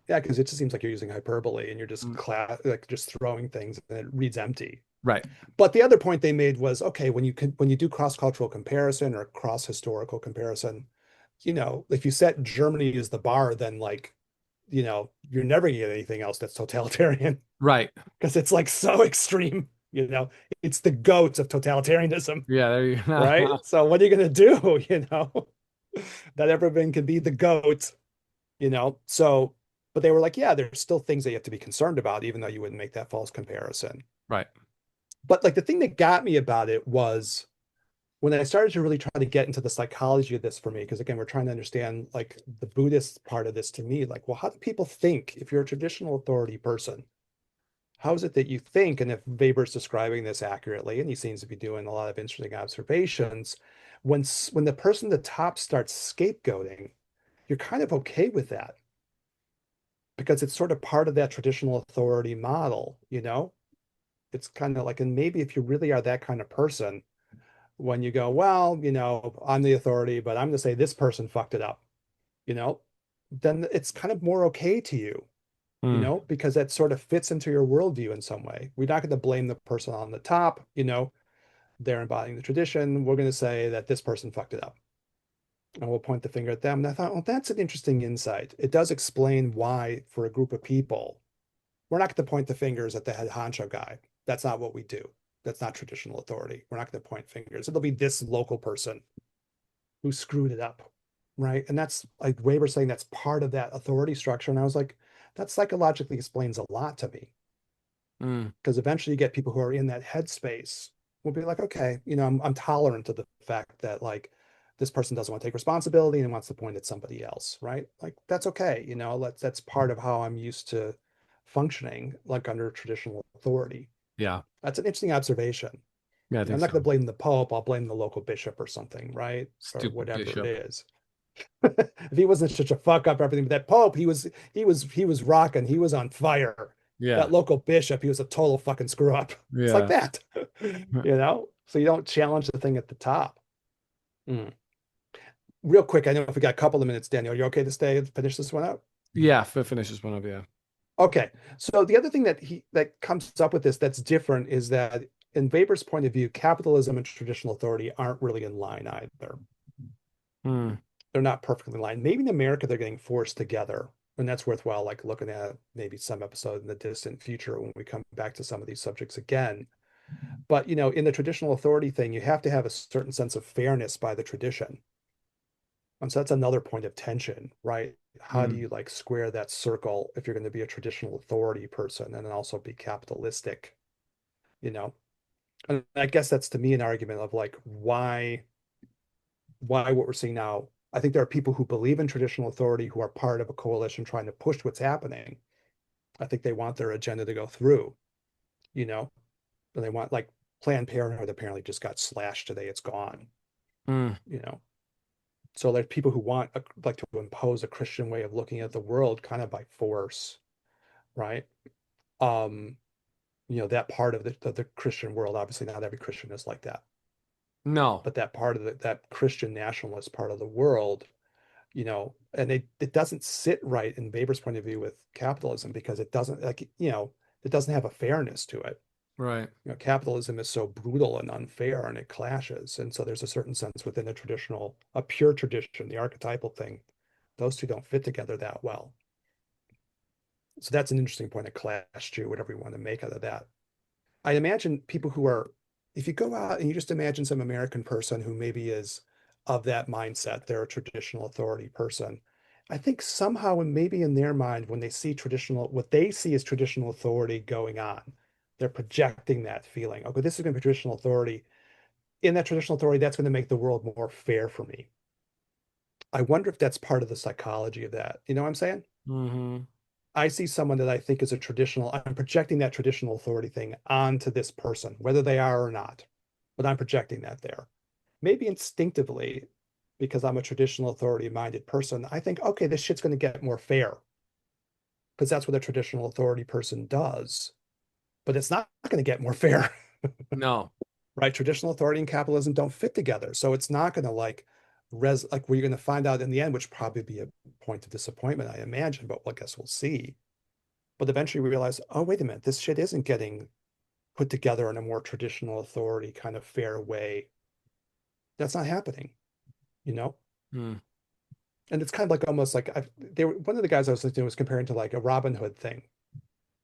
yeah, because it just seems like you're using hyperbole and you're just Mm. like just throwing things and it reads empty. Right. But the other point they made was, okay, when you do cross-cultural comparison or cross-historical comparison, if you set Germany as the bar, then like, you're never gonna get anything else that's totalitarian Right. because it's like so extreme, it's the goats of totalitarianism, Yeah, there you right? go. So what are you gonna do, that everyone can be the goat, So, but they were like, yeah, there's still things that you have to be concerned about, even though you wouldn't make that false comparison. Right. But like the thing that got me about it was when I started to really try to get into the psychology of this for me, because again, we're trying to understand like the Buddhist part of this to me, like, well, how do people think if you're a traditional authority person? How is it that you think? And if Weber's describing this accurately, and he seems to be doing a lot of interesting observations, when the person at the top starts scapegoating, you're kind of okay with that because it's sort of part of that traditional authority model. It's kind of like, and maybe if you really are that kind of person, when you go, well, I'm the authority, but I'm going to say this person fucked it up, you know, then it's kind of more okay to Mm. because that sort of fits into your worldview in some way. We're not going to blame the person on the top, they're embodying the tradition. We're going to say that this person fucked it up. And we'll point the finger at them. And I thought, well, that's an interesting insight. It does explain why, for a group of people, we're not going to point the fingers at the head honcho guy. That's not what we do. That's not traditional authority. We're not going to point fingers. It'll be this local person who screwed it up. Right. And that's like Weber saying that's part of that authority structure. And I was like, that psychologically explains a lot to me Mm. because eventually you get people who are in that headspace will be like, okay, I'm tolerant of the fact that like this person doesn't want to take responsibility and wants to point at somebody else, right? Like that's okay, that's part of how I'm used to functioning like under traditional authority. Yeah. That's an interesting observation. Yeah, I I'm think not so. going to blame the Pope, I'll blame the local bishop or something, right? Or Stupid whatever it bishop. is. If he wasn't such a fuck up everything, but that Pope, he was rocking, he was on fire. Yeah. That local bishop, he was a total fucking screw up. It's like Yeah. that, So you don't challenge the thing at the top. Mm. Real quick, I know if we got a couple of minutes, Daniel, are you okay to stay and finish this one out? Yeah, finish this one up, yeah. Okay. So the other thing that comes up with this that's different is that in Weber's point of view, capitalism and traditional authority aren't really in line either. Mm. They're not perfectly in line. Maybe in America they're getting forced together, and that's worthwhile, like looking at maybe some episode in the distant future when we come back to some of these subjects again. But in the traditional authority thing, you have to have a certain sense of fairness by the tradition. And so that's another point of tension, right? How do Mm. you like square that circle if you're going to be a traditional authority person and then also be capitalistic, you know? And I guess that's to me an argument of like why what we're seeing now. I think there are people who believe in traditional authority who are part of a coalition trying to push what's happening. I think they want their agenda to go through, you know, and they want like Planned Parenthood apparently just got slashed today. It's gone, Mm. you know. So there's people who want like to impose a Christian way of looking at the world kind of by force, right? Um, that part of the Christian world, obviously not every Christian is like that, No. but that part of that Christian nationalist part of the world, and it doesn't sit right in Weber's point of view with capitalism because it doesn't like, it doesn't have a fairness to it. Right. Capitalism is so brutal and unfair and it clashes. And so there's a certain sense within a pure tradition, the archetypal thing, those two don't fit together that well. So that's an interesting point of clash too, whatever you want to make out of that. I imagine people if you go out and you just imagine some American person who maybe is of that mindset, they're a traditional authority person. I think somehow and maybe in their mind, when they see what they see as traditional authority going on, they're projecting that feeling. Okay, this is going to be traditional authority. In that traditional authority, that's going to make the world more fair for me. I wonder if that's part of the psychology of that. You know what I'm saying? Mm-hmm. I see someone that I think is I'm projecting that traditional authority thing onto this person, whether they are or not, but I'm projecting that there. Maybe instinctively, because I'm a traditional authority-minded person, I think, okay, this shit's going to get more fair because that's what a traditional authority person does. But it's not going to get more fair, No. right? Traditional authority and capitalism don't fit together. So it's not going to like like we're going to find out in the end, which probably be a point of disappointment, I imagine, but I guess we'll see. But eventually we realize, oh, wait a minute, this shit isn't getting put together in a more traditional authority kind of fair way. That's not happening, you know? Hmm. And it's kind of like almost like one of the guys I was listening to was comparing to like a Robin Hood thing.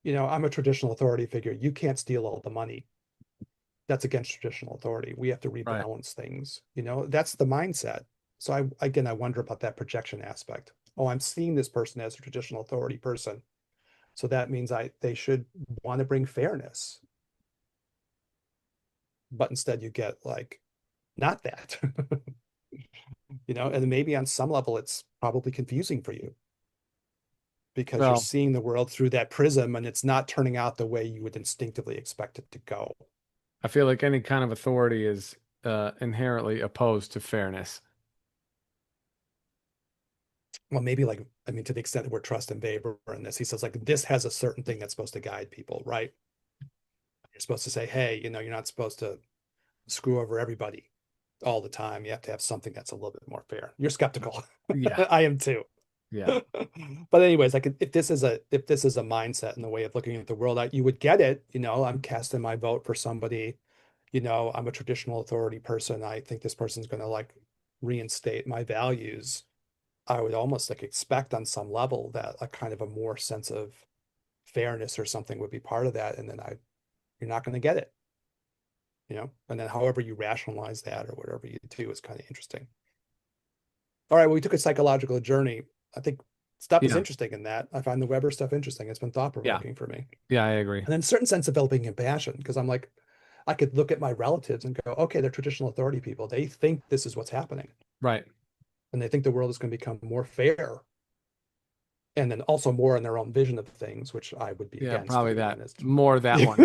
I'm a traditional authority figure. You can't steal all the money. That's against traditional authority. We have to Right. rebalance things. That's the mindset. So I wonder about that projection aspect. Oh, I'm seeing this person as a traditional authority person. So that means they should want to bring fairness. But instead you get like not that. And maybe on some level it's probably confusing for you because you're Well, seeing the world through that prism and it's not turning out the way you would instinctively expect it to go. I feel like any kind of authority is inherently opposed to fairness. Well, maybe like, I mean, to the extent that we're trust and Weber in this, he says like this has a certain thing that's supposed to guide people, right? You're supposed to say, hey, you're not supposed to screw over everybody all the time. You have to have something that's a little bit more fair. You're skeptical. Yeah. I am too. Yeah. But anyways, like if this is a mindset and the way of looking at the world, you would get it. I'm casting my vote for somebody. I'm a traditional authority person. I think this person's going to like reinstate my values. I would almost like expect on some level that a kind of a more sense of fairness or something would be part of that. And then you're not going to get it, and then however you rationalize that or whatever you do is kind of interesting. All right. Well, we took a psychological journey. I think stuff is Yeah. interesting in that. I find the Weber stuff interesting. It's been thought Yeah. provoking for me. Yeah, I agree. And then a certain sense of developing compassion because I'm like, I could look at my relatives and go, okay, they're traditional authority people. They think this is what's happening Right. and they think the world is going to become more fair and then also more in their own vision of things, which I would be Yeah, against, to probably be that. honest. More that one.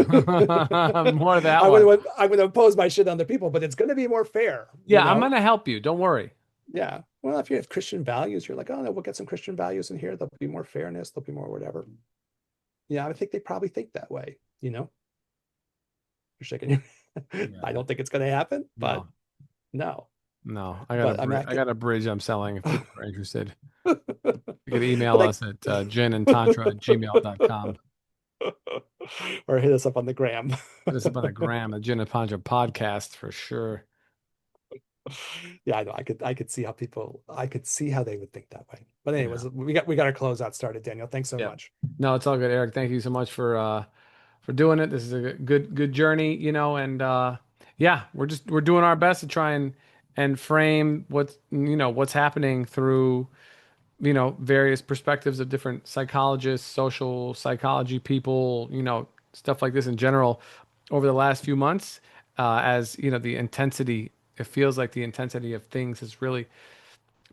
More that I one. would I would impose my shit on the people, but it's going to be more fair, Yeah, I'm gonna help you. Don't worry. Yeah. Well, if you have Christian values, you're like, oh no, we'll get some Christian values in here. There'll be more fairness. There'll be more whatever. Yeah, I think they probably think that way. You're shaking your. I Yeah. don't think it's going to happen, but No. no. No. But I mean, I got a bridge I'm selling if people are interested. You can but email I, us at ginandtantra@gmail.com. or hit us up on the gram. Hit us up on the gram, the Gin and Tantra podcast for sure. Yeah, I know. I could see how they would think that way. But Yeah. anyways, we got our closeout started, Daniel. Thanks so Yeah. much. No, it's all good, Eric. Thank you so much for doing it. This is a good journey, and yeah, we're doing our best to try and frame what's happening through various perspectives of different psychologists, social psychology people, stuff like this in general over the last few months. As the intensity, it feels like the intensity of things has really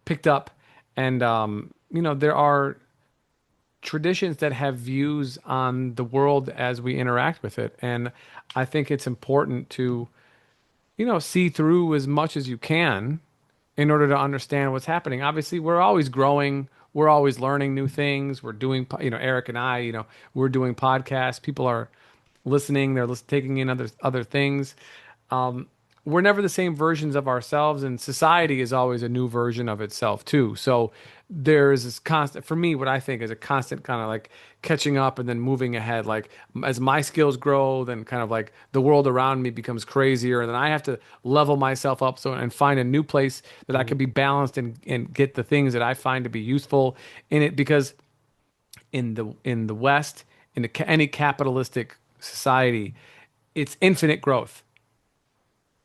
picked up, and there are traditions that have views on the world as we interact with it. And I think it's important to, see through as much as you can in order to understand what's happening. Obviously, we're always growing, we're always learning new things. We're doing, Eric and I, we're doing podcasts. People are listening, they're taking in other things. We're never the same versions of ourselves, and society is always a new version of itself too. So there's this constant, for me, what I think is a constant kind of like catching up and then moving ahead. Like as my skills grow, then kind of like the world around me becomes crazier, and then I have to level myself up and find a new place that I can be balanced and get the things that I find to be useful in it. Because in the West, any capitalistic society, it's infinite growth.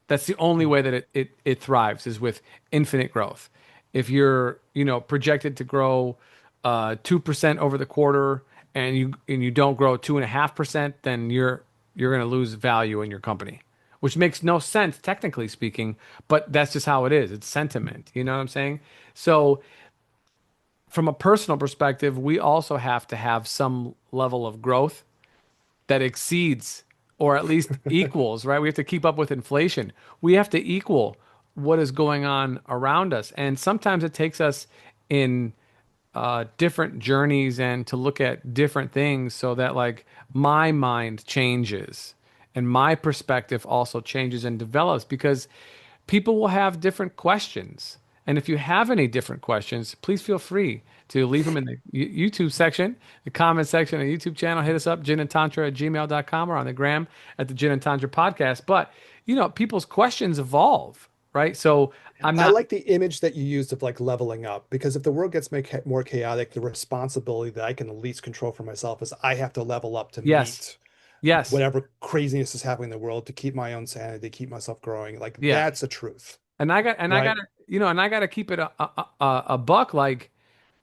That's the only way that it thrives is with infinite growth. If you're, projected to grow 2% over the quarter and you don't grow 2.5%, then you're going to lose value in your company, which makes no sense technically speaking, but that's just how it is. It's sentiment. You know what I'm saying? So from a personal perspective, we also have to have some level of growth that exceeds or at least equals, right? We have to keep up with inflation. We have to equal what is going on around us. And sometimes it takes us in different journeys and to look at different things so that like my mind changes and my perspective also changes and develops because people will have different questions. And if you have any different questions, please feel free to leave them in the YouTube section, the comment section of the YouTube channel. Hit us up, ginandtantra@gmail.com or on the gram at the Gin and Tantra podcast. But, people's questions evolve, right? So I'm I not, like the image that you used of like leveling up because if the world gets more chaotic, the responsibility that I can at least control for myself is I have to level up to yes, meet yes, whatever craziness is happening in the world to keep my own sanity, keep myself growing. Like yeah. that's a truth, And I right? gotta, and I gotta keep it a buck. Like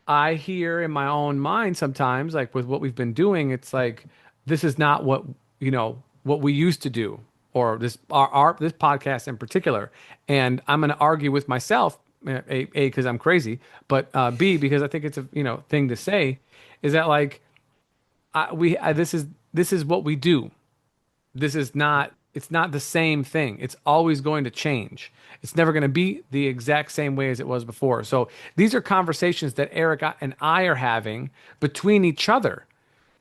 I hear in my own mind sometimes, like with what we've been doing, it's like this is not what we used to do, or this our this podcast in particular. And I'm gonna argue with myself, a because I'm crazy, but b because I think it's a thing to say, is that like this is what we do. This is not it's not the same thing. It's always going to change. It's never going to be the exact same way as it was before. So these are conversations that Eric and I are having between each other,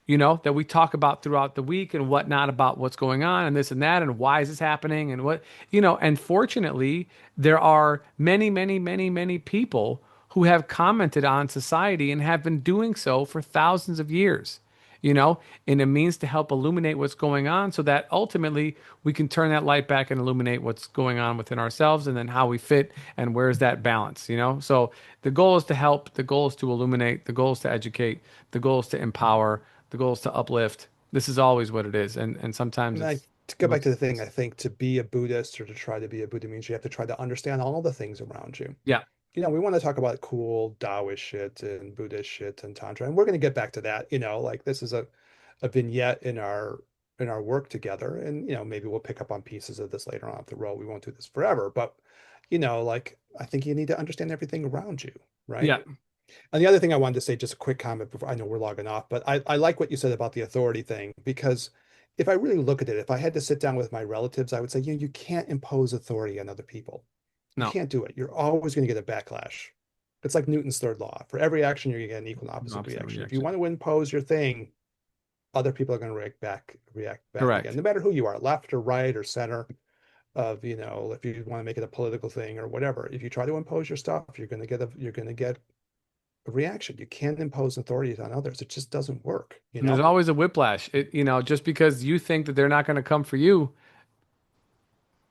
that we talk about throughout the week and whatnot about what's going on and this and that and why is this happening and and fortunately there are many, many, many, many people who have commented on society and have been doing so for thousands of years, and it means to help illuminate what's going on so that ultimately we can turn that light back and illuminate what's going on within ourselves and then how we fit and where's that balance. So the goal is to help, the goal is to illuminate, the goal is to educate, the goal is to empower, the goal is to uplift. This is always what it is. And sometimes And I it's to go back what's, to the thing, I think to be a Buddhist or to try to be a Buddha means you have to try to understand all the things around you. yeah, We want to talk about cool Taoist shit and Buddhist shit and Tantra, and we're going to get back to that. Like this is a vignette in our work together, and maybe we'll pick up on pieces of this later on up the road. We won't do this forever, but like I think you need to understand everything around you, right? yeah, And the other thing I wanted to say, just a quick comment before I know we're logging off, but I like what you said about the authority thing because if I really look at it, if I had to sit down with my relatives, I would say, you can't impose authority on other people. You no, can't do it. You're always going to get a backlash. It's like Newton's third law. For every action, you're going to get an equal and no opposite opposite reaction. If you reaction. want to impose your thing, other people are going to react back again, Correct. no matter who you are, left or right or center of, if you want to make it a political thing or whatever. If you try to impose your stuff, you're going to get a reaction. You can't impose authorities on others. It just doesn't work, And there's always a whiplash. Just because you think that they're not going to come for you,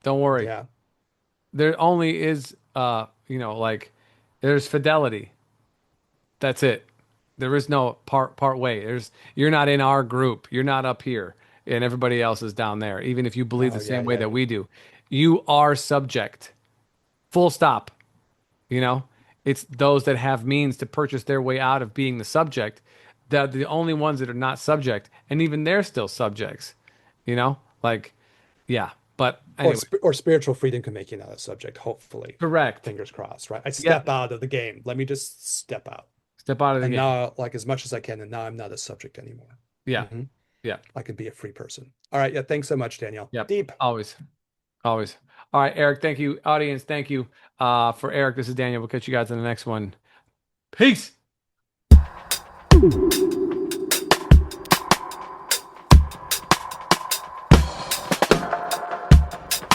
don't worry. Yeah. There only is, like there's fidelity. That's it. There is no part way. You're not in our group. You're not up here, and everybody else is down there. Even if you believe Oh, the yeah, same way yeah. that we do, you are subject. Full stop. You know, it's those that have means to purchase their way out of being the subject that are the only ones that are not subject, and even they're still subjects. Like, yeah. But anyway, Or spiritual freedom can make you not a subject, hopefully. correct. Fingers crossed, right? I Yeah. step out of the game. Let me just step out. Step out of the And game. now, like as much as I can, and now I'm not a subject anymore. Yeah. hmm Yeah. I can be a free person. All right. Yeah. Thanks so much, Danielle. Yep. Deep. Always. Always. All right, Eric. Thank you. Audience, thank you. For Eric, this is Daniel. We'll catch you guys in the next one. Peace.